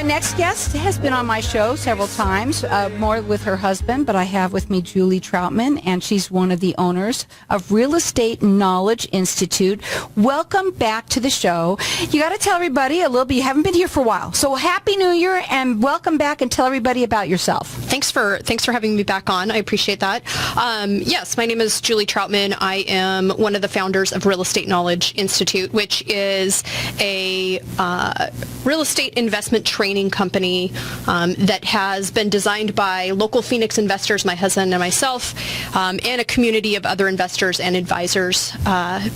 next guest has been on my show several times, more with her husband, but I have with me Julie Troutman, and she's one of the owners of Real Estate Knowledge Institute. Welcome back to the show. You got to tell everybody a little bit. You haven't been here for a while, so Happy New Year and welcome back, and tell everybody about yourself. Thanks for having me back on. I appreciate that. Yes, my name is Julie Troutman. I am one of the founders of Real Estate Knowledge Institute, which is a real estate investment training company that has been designed by local Phoenix investors, my husband and myself, and a community of other investors and advisors,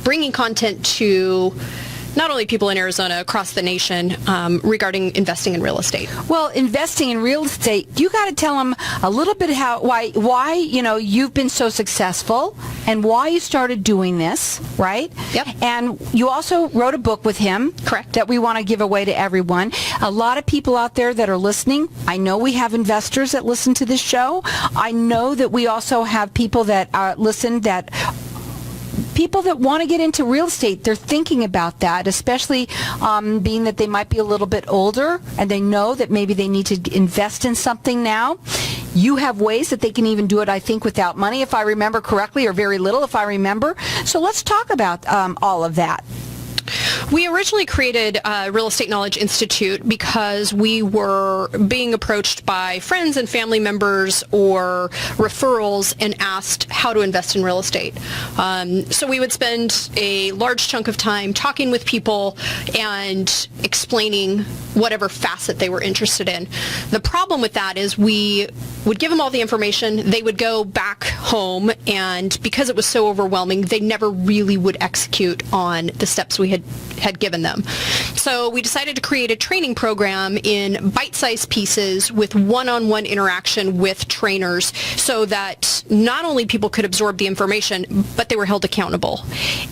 bringing content to not only people in Arizona, across the nation, regarding investing in real estate. Well, investing in real estate, you got to tell them a little bit why you've been so successful and why you started doing this, right? Yep. And you also wrote a book with him. Correct. That we want to give away to everyone. A lot of people out there that are listening, I know we have investors that listen to this show. I know that we also have people that people that want to get into real estate, they're thinking about that, especially being that they might be a little bit older and they know that maybe they need to invest in something now. You have ways that they can even do it, I think, without money, if I remember correctly, or very little, if I remember. So let's talk about all of that. We originally created Real Estate Knowledge Institute because we were being approached by friends and family members or referrals and asked how to invest in real estate. So we would spend a large chunk of time talking with people and explaining whatever facet they were interested in. The problem with that is we would give them all the information, they would go back home, and because it was so overwhelming, they never really would execute on the steps we had given them. So we decided to create a training program in bite-sized pieces with one-on-one interaction with trainers so that not only people could absorb the information, but they were held accountable.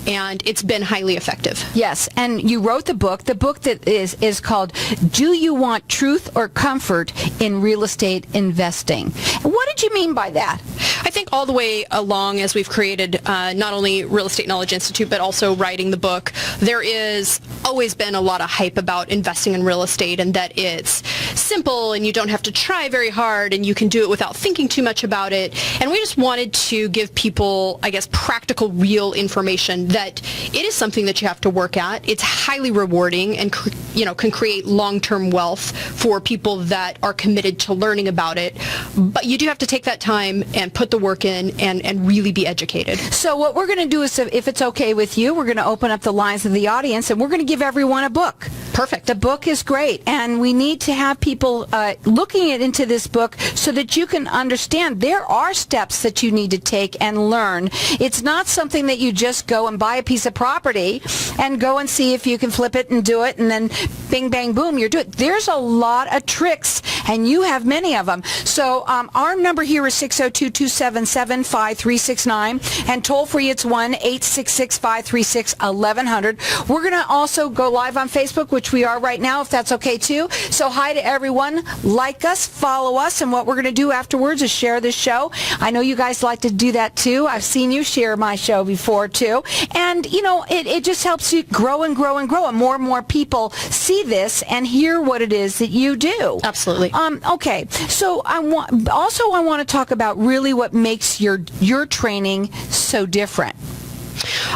And it's been highly effective. Yes, and you wrote the book that is called Do You Want Truth or Comfort in Real Estate Investing? What did you mean by that? I think all the way along as we've created not only Real Estate Knowledge Institute, but also writing the book, there is always been a lot of hype about investing in real estate and that it's simple and you don't have to try very hard and you can do it without thinking too much about it. And we just wanted to give people, I guess, practical, real information that it is something that you have to work at. It's highly rewarding and can create long-term wealth for people that are committed to learning about it. But you do have to take that time and put the work in and really be educated. So what we're going to do is, if it's okay with you, we're going to open up the lines of the audience and we're going to give everyone a book. Perfect. The book is great, and we need to have people looking into this book so that you can understand there are steps that you need to take and learn. It's not something that you just go and buy a piece of property and go and see if you can flip it and do it, and then bing, bang, boom, you're doing it. There's a lot of tricks, and you have many of them. So our number here is 602-277-5369, and toll-free it's 1-866-536-1100. We're going to also go live on Facebook, which we are right now, if that's okay too. So hi to everyone. Like us, follow us, and what we're going to do afterwards is share this show. I know you guys like to do that too. I've seen you share my show before too. And, it just helps you grow and grow and grow, and more people see this and hear what it is that you do. Absolutely. Okay. So I want to talk about really what makes your training so different.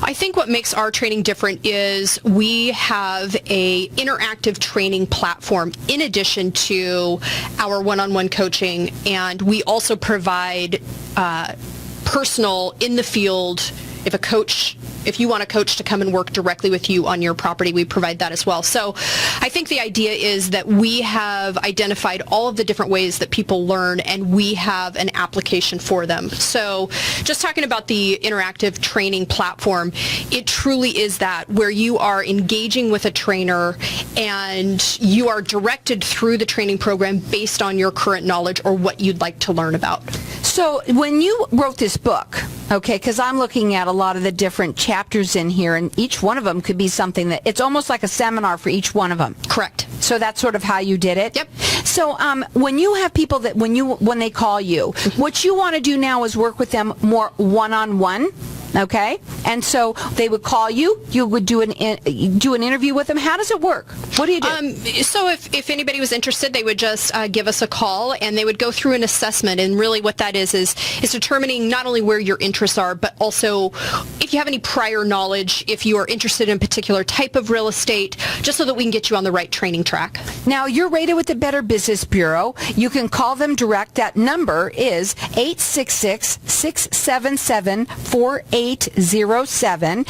I think what makes our training different is we have a interactive training platform in addition to our one-on-one coaching, and we also provide personal in the field. If you want a coach to come and work directly with you on your property, we provide that as well. So I think the idea is that we have identified all of the different ways that people learn, and we have an application for them. So just talking about the interactive training platform, it truly is that where you are engaging with a trainer and you are directed through the training program based on your current knowledge or what you'd like to learn about. So when you wrote this book, okay, because I'm looking at a lot of the different chapters in here, and each one of them could be something that, it's almost like a seminar for each one of them. Correct. So that's sort of how you did it? Yep. So when you have people that, when they call you, what you want to do now is work with them more one-on-one? Okay? And so they would call you. You would do an interview with them. How does it work? What do you do? So if anybody was interested, they would just give us a call, and they would go through an assessment. And really what that is determining not only where your interests are, but also if you have any prior knowledge, if you are interested in a particular type of real estate, just so that we can get you on the right training track. Now, you're rated with the Better Business Bureau. You can call them direct. That number is 866-677-4807.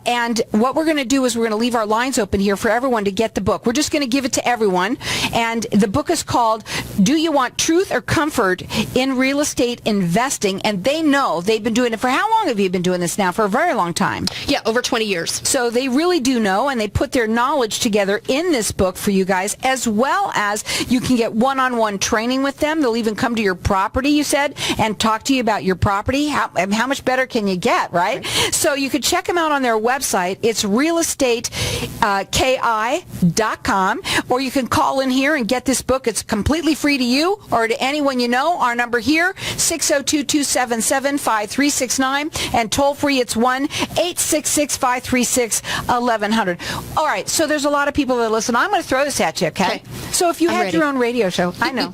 And what we're going to do is we're going to leave our lines open here for everyone to get the book. We're just going to give it to everyone. And the book is called Do You Want Truth or Comfort in Real Estate Investing? And they know they've been doing it for how long have you been doing this now? For a very long time. Yeah, over 20 years. So they really do know, and they put their knowledge together in this book for you guys, as well as you can get one-on-one training with them. They'll even come to your property, you said, and talk to you about your property. How much better can you get, right? So you could check them out on their website. It's realestateki.com, or you can call in here and get this book. It's completely free to you or to anyone you know. Our number here, 602-277-5369, and toll free, it's 1-866-536-1100. All right, so there's a lot of people that listen. I'm going to throw this at you, okay? So if you had your own radio show, I know,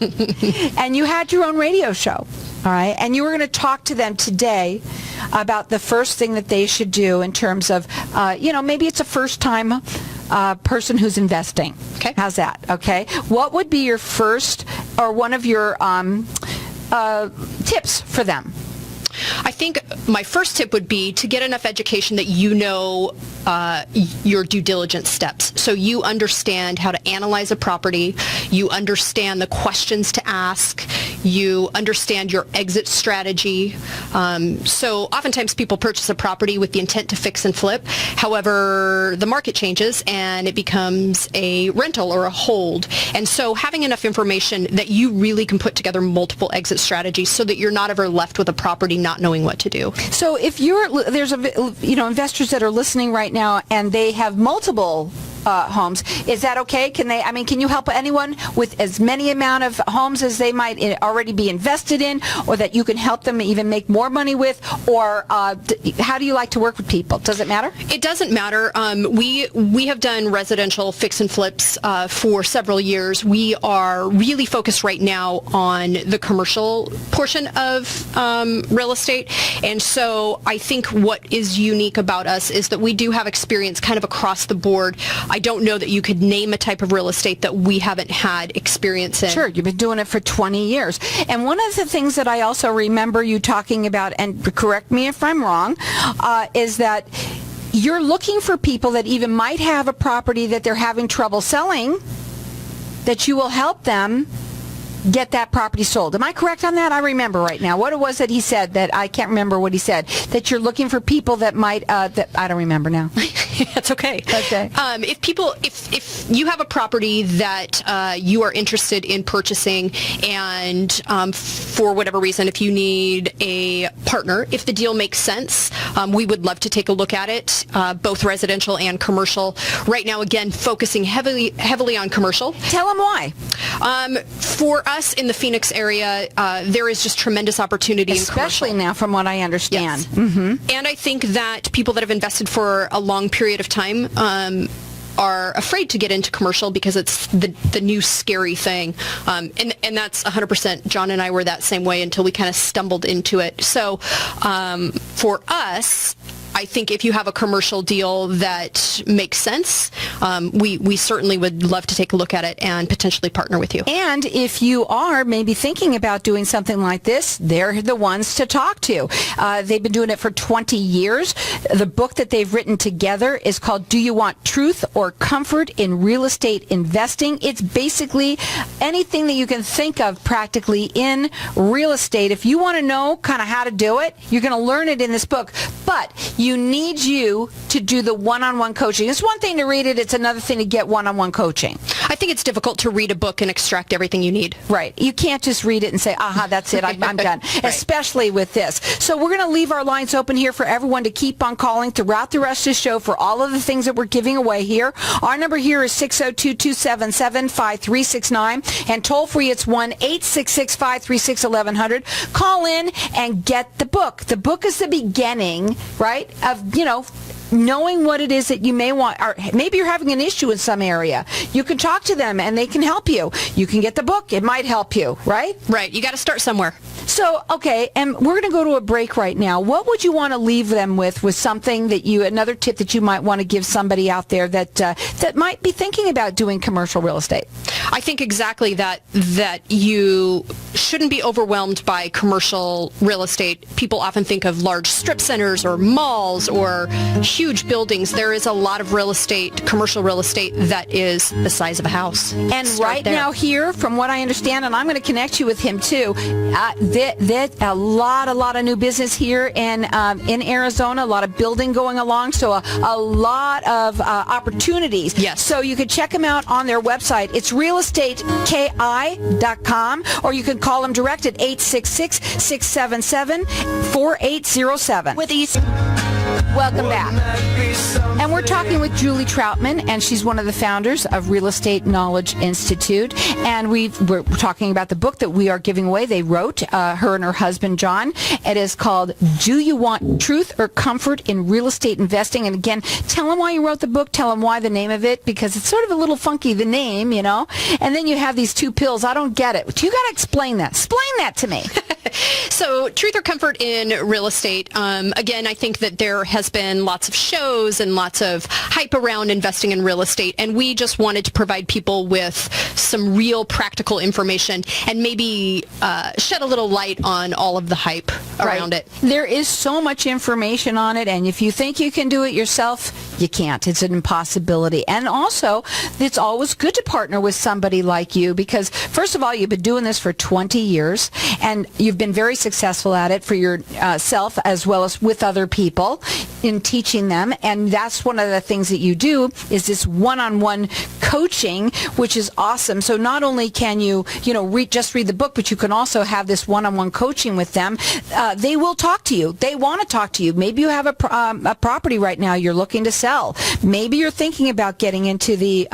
and you had your own radio show, all right, and you were going to talk to them today about the first thing that they should do in terms of, maybe it's a first-time person who's investing. Okay. How's that? Okay. What would be your first or one of your tips for them? I think my first tip would be to get enough education that you know your due diligence steps. So you understand how to analyze a property, you understand the questions to ask, you understand your exit strategy. So oftentimes people purchase a property with the intent to fix and flip. However, the market changes and it becomes a rental or a hold. And so having enough information that you really can put together multiple exit strategies so that you're not ever left with a property not knowing what to do. So if there's investors that are listening right now and they have multiple homes, is that okay? Can you help anyone with as many amount of homes as they might already be invested in, or that you can help them even make more money with, or how do you like to work with people? Does it matter? It doesn't matter. We have done residential fix and flips for several years. We are really focused right now on the commercial portion of real estate, and so I think what is unique about us is that we do have experience kind of across the board. I don't know that you could name a type of real estate that we haven't had experience in. Sure, you've been doing it for 20 years. And one of the things that I also remember you talking about, and correct me if I'm wrong, is that you're looking for people that even might have a property that they're having trouble selling, that you will help them get that property sold. Am I correct on that? I remember right now. What it was that he said, that I can't remember what he said, that you're looking for people that might, that I don't remember now. That's okay. Okay. If you have a property that you are interested in purchasing, and for whatever reason, if you need a partner, if the deal makes sense, we would love to take a look at it, both residential and commercial. Right now, again, focusing heavily on commercial. Tell them why. For us in the Phoenix area, there is just tremendous opportunity in commercial. Especially now, from what I understand. Yes. Mm-hmm. And I think that people that have invested for a long period of time are afraid to get into commercial because it's the new scary thing. And that's 100%. John and I were that same way until we kind of stumbled into it. So for us, I think if you have a commercial deal that makes sense, we certainly would love to take a look at it and potentially partner with you. And if you are maybe thinking about doing something like this, they're the ones to talk to. They've been doing it for 20 years. The book that they've written together is called Do You Want Truth or Comfort in Real Estate Investing? It's basically anything that you can think of practically in real estate. If you want to know kind of how to do it, you're going to learn it in this book. But you need you to do the one-on-one coaching. It's one thing to read it. It's another thing to get one-on-one coaching. I think it's difficult to read a book and extract everything you need. Right. You can't just read it and say, aha, that's it. I'm done. Right. Especially with this. So we're going to leave our lines open here for everyone to keep on calling throughout the rest of the show for all of the things that we're giving away here. Our number here is 602-277-5369. And toll free, it's 1-866-536-1100. Call in and get the book. The book is the beginning right, of, knowing what it is that you may want, or maybe you're having an issue in some area. You can talk to them and they can help you. You can get the book. It might help you, right? Right. You got to start somewhere. So, okay, and we're going to go to a break right now. What would you want to leave them with something that another tip that you might want to give somebody out there that might be thinking about doing commercial real estate? I think exactly that you shouldn't be overwhelmed by commercial real estate. People often think of large strip centers or malls or huge buildings. There is a lot of real estate, commercial real estate, that is the size of a house. And right now here, from what I understand, and I'm going to connect you with him too, a lot of new business here in Arizona, a lot of building going along, so a lot of opportunities. Yes. So you could check them out on their website. It's realestateki.com, or you can call them direct at 866-677-4807. With these. Welcome back. And we're talking with Julie Troutman, and she's one of the founders of Real Estate Knowledge Institute. And we're talking about the book that we are giving away. They wrote, her and her husband, John. It is called Do You Want Truth or Comfort in Real Estate Investing? And again, tell them why you wrote the book. Tell them why the name of it, because it's sort of a little funky, the name, And then you have these two pills. I don't get it. You got to explain that. Explain that to me. So, truth or comfort in real estate. Again, I think that there has been lots of shows and lots of hype around investing in real estate, and we just wanted to provide people with some real practical information and maybe shed a little light on all of the hype around it. There is so much information on it, and if you think you can do it yourself, you can't. It's an impossibility. And also, it's always good to partner with somebody like you because, first of all, you've been doing this for 20 years, and you've been very successful at it for yourself as well as with other people in teaching them. And that's one of the things that you do is this one-on-one coaching, which is awesome. So not only can you, just read the book, but you can also have this one-on-one coaching with them. They will talk to you. They want to talk to you. Maybe you have a property right now you're looking to sell. Maybe you're thinking about getting into the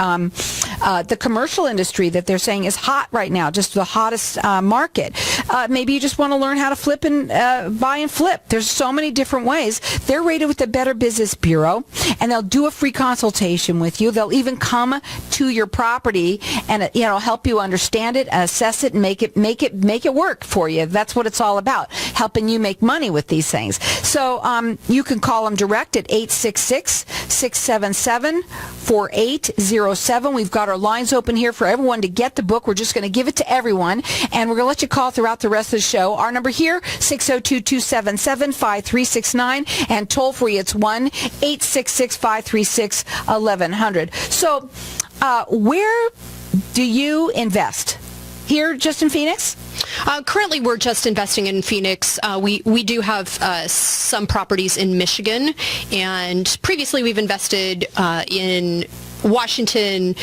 commercial industry that they're saying is hot right now, just the hottest market. Maybe you just want to learn how to flip and buy and flip. There's so many different ways. They're rated with the Better Business Bureau, and they'll do a free consultation with you. They'll even come to your property and help you understand it, assess it, and make it work for you. That's what it's all about, helping you make money with these things. So you can call them direct at 866-677-4807. We've got our lines open here for everyone to get the book. We're just going to give it to everyone, and we're going to let you call throughout the rest of the show. Our number here, 602-277-5369, and toll free, it's 1-866-536-1100. So where do you invest? Here, just in Phoenix? Currently, we're just investing in Phoenix. We do have some properties in Michigan, and previously we've invested in Washington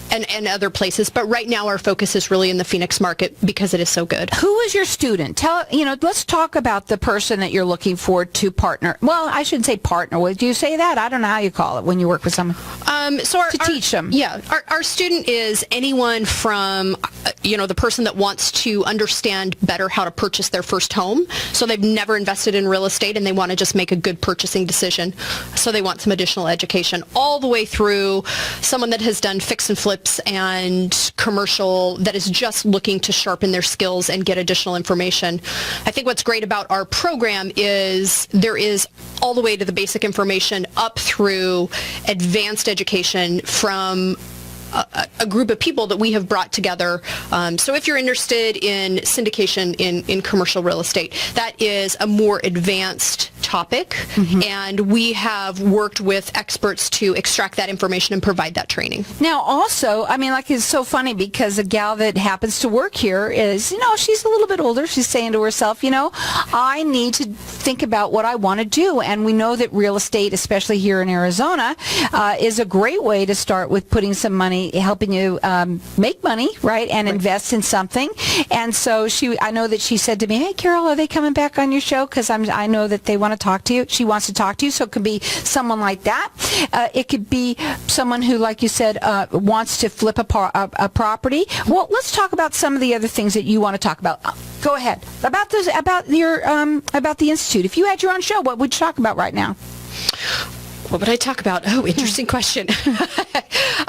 and other places, but right now our focus is really in the Phoenix market because it is so good. Who is your student? Let's talk about the person that you're looking for to partner. Well, I shouldn't say partner with. Do you say that? I don't know how you call it when you work with someone. Teach them. Yeah, our student is anyone from, the person that wants to understand better how to purchase their first home. So they've never invested in real estate and they want to just make a good purchasing decision. So they want some additional education, all the way through someone that has done fix and flip and commercial that is just looking to sharpen their skills and get additional information. I think what's great about our program is there is all the way to the basic information up through advanced education from a group of people that we have brought together. So if you're interested in syndication in commercial real estate, that is a more advanced topic, and we have worked with experts to extract that information and provide that training. Now, also, it's so funny because a gal that happens to work here is, she's a little bit older. She's saying to herself, I need to think about what I want to do. And we know that real estate, especially here in Arizona, is a great way to start with putting some money, helping you make money, right, and invest in something. And so I know that she said to me, "Hey, Carol, are they coming back on your show? Because I know that they want to to talk to you. She wants to talk to you. So it could be someone like that. It could be someone who, like you said, wants to flip a property. Well, let's talk about some of the other things that you want to talk about. Go ahead. About the Institute. If you had your own show, what would you talk about right now? What would I talk about? Oh, interesting question.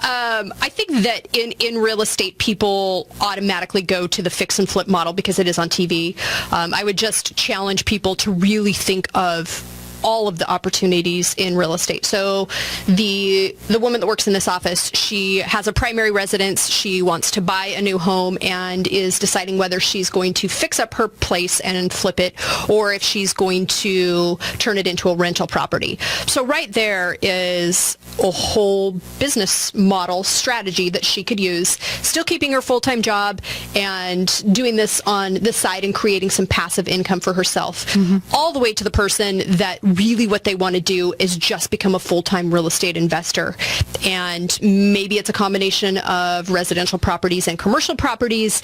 I think that in real estate, people automatically go to the fix and flip model because it is on TV. I would just challenge people to really think of all of the opportunities in real estate. So the woman that works in this office, she has a primary residence. She wants to buy a new home and is deciding whether she's going to fix up her place and flip it, or if she's going to turn it into a rental property. So right there is a whole business model strategy that she could use, still keeping her full-time job and doing this on the side and creating some passive income for herself, all the way to the person that really what they want to do is just become a full-time real estate investor. And maybe it's a combination of residential properties and commercial properties.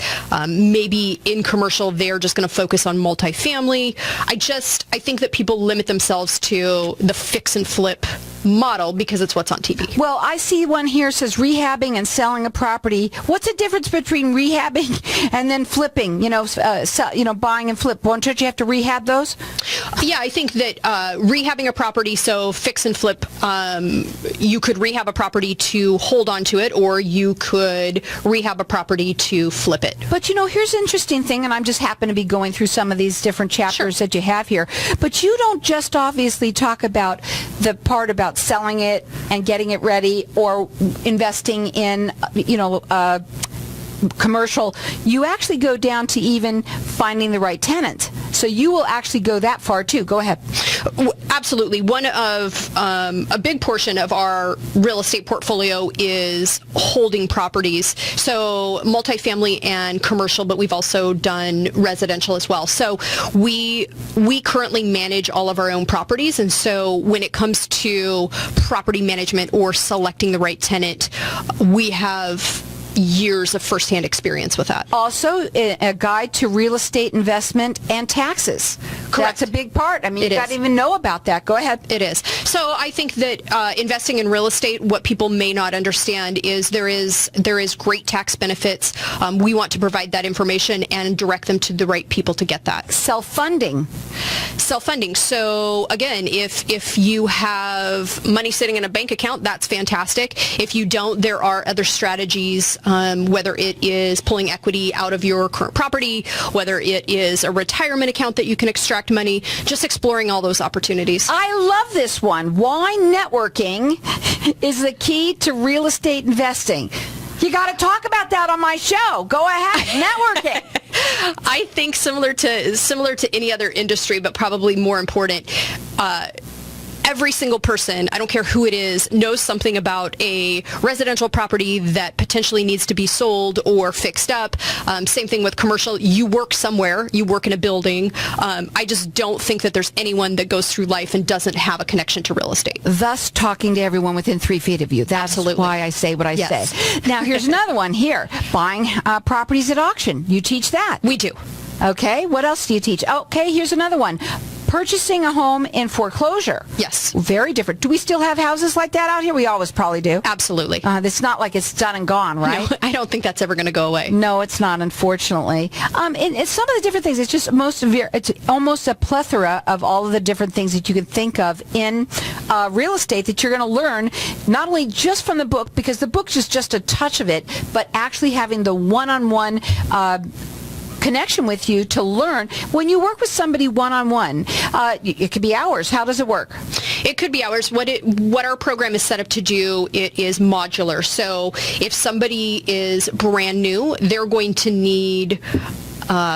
Maybe in commercial, they're just going to focus on multifamily. I think that people limit themselves to the fix and flip model because it's what's on TV. Well, I see one here says rehabbing and selling a property. What's the difference between rehabbing and then flipping? Buying and flip. Don't you have to rehab those? Yeah, I think that rehabbing a property, so fix and flip, you could rehab a property to hold on to it, or you could rehab a property to flip it. But here's an interesting thing, and I'm just happen to be going through some of these different chapters that you have here. But you don't just obviously talk about the part about selling it and getting it ready or investing in, commercial. You actually go down to even finding the right tenant. So you will actually go that far too. Go ahead. Absolutely. One of a big portion of our real estate portfolio is holding properties. So multifamily and commercial, but we've also done residential as well. So we currently manage all of our own properties. And so when it comes to property management or selecting the right tenant, we have years of firsthand experience with that. Also, a guide to real estate investment and taxes. Correct. That's a big part. I mean, you got to even know about that. Go ahead. It is. So I think that investing in real estate, what people may not understand is there is great tax benefits. We want to provide that information and direct them to the right people to get that. Self-funding. So again, if you have money sitting in a bank account, that's fantastic. If you don't, there are other strategies, whether it is pulling equity out of your current property, whether it is a retirement account that you can extract money, just exploring all those opportunities. I love this one. Why networking is the key to real estate investing. You got to talk about that on my show. Go ahead. Networking. I think similar to any other industry, but probably more important, every single person, I don't care who it is, knows something about a residential property that potentially needs to be sold or fixed up. Same thing with commercial. You work somewhere. You work in a building. I just don't think that there's anyone that goes through life and doesn't have a connection to real estate. Thus talking to everyone within 3 feet of you. That's Absolutely. Why I say what I say. Now, here's another one here. Buying properties at auction. You teach that. We do. Okay. What else do you teach? Okay, here's another one. Purchasing a home in foreclosure. Yes. Very different. Do we still have houses like that out here? We always probably do. Absolutely. It's not like it's done and gone, right? No, I don't think that's ever going to go away. No, it's not, unfortunately. And some of the different things, it's just it's almost a plethora of all of the different things that you can think of in real estate that you're going to learn, not only just from the book, because the book is just a touch of it, but actually having the one-on-one connection with you to learn. When you work with somebody one-on-one, it could be hours. How does it work? It could be hours. What our program is set up to do, it is modular. So if somebody is brand new, they're going to need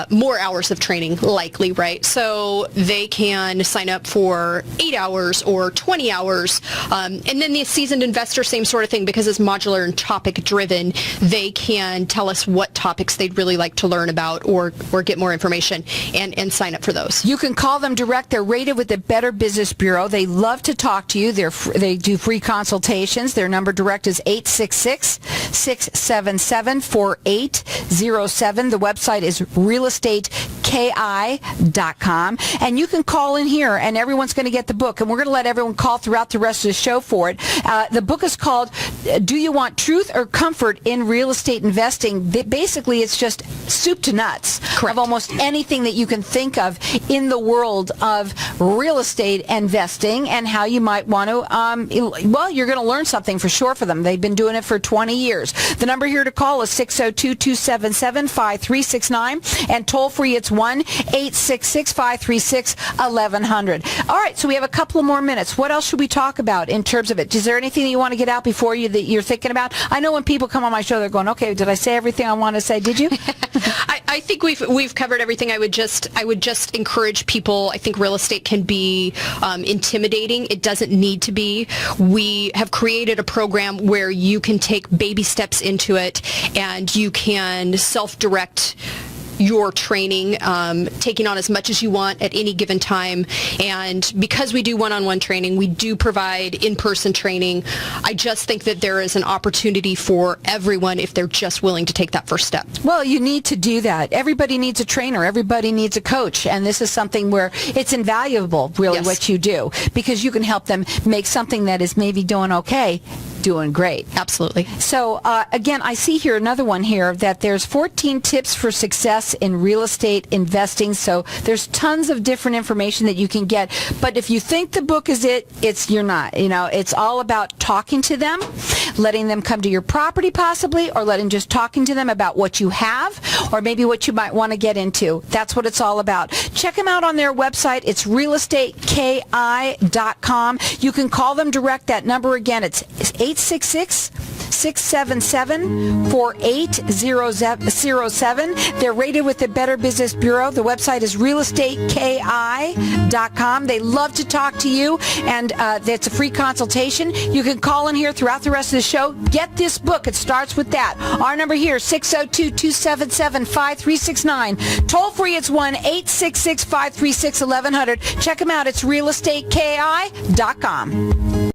more hours of training, likely, right? So they can sign up for 8 hours or 20 hours. And then the seasoned investor, same sort of thing, because it's modular and topic driven, they can tell us what topics they'd really like to learn about or get more information and sign up for those. You can call them direct. They're rated with the Better Business Bureau. They love to talk to you. They do free consultations. Their number direct is 866-677-4807. The website is realestatekids.com. realestateki.com, and you can call in here, and everyone's going to get the book, and we're going to let everyone call throughout the rest of the show for it. The book is called Do You Want Truth or Comfort in Real Estate Investing? Basically, it's just soup to nuts Correct. of almost anything that you can think of in the world of real estate investing, and how you might want to, well, you're going to learn something for sure for them. They've been doing it for 20 years. The number here to call is 602-277-5369, and toll free it's 1-866-536-1100. All right, so we have a couple of more minutes. What else should we talk about in terms of it? Is there anything that you want to get out before you that you're thinking about? I know when people come on my show, they're going, okay, did I say everything I want to say? Did you? I think we've covered everything. I would just encourage people. I think real estate can be intimidating. It doesn't need to be. We have created a program where you can take baby steps into it, and you can self-direct your training, taking on as much as you want at any given time. And because we do one-on-one training, we do provide in-person training. I just think that there is an opportunity for everyone if they're just willing to take that first step. Well, you need to do that. Everybody needs a trainer. Everybody needs a coach. And this is something where it's invaluable, really, Yes. what you do, because you can help them make something that is maybe doing okay, doing great. Absolutely. So, again, I see here another one here that there's 14 tips for success in real estate investing. So there's tons of different information that you can get. But if you think the book is you're not. You know, it's all about talking to them, letting them come to your property possibly, or just talking to them about what you have, or maybe what you might want to get into. That's what it's all about. Check them out on their website. It's realestateki.com. You can call them direct. That number again, it's 866-677-4807. They're rated with the Better Business Bureau. The website is realestateki.com. They love to talk to you, and it's a free consultation. You can call in here throughout the rest of the show. Get this book. It starts with that. Our number here, 602-277-5369. Toll free, it's 1-866-536-1100. Check them out. It's realestateki.com.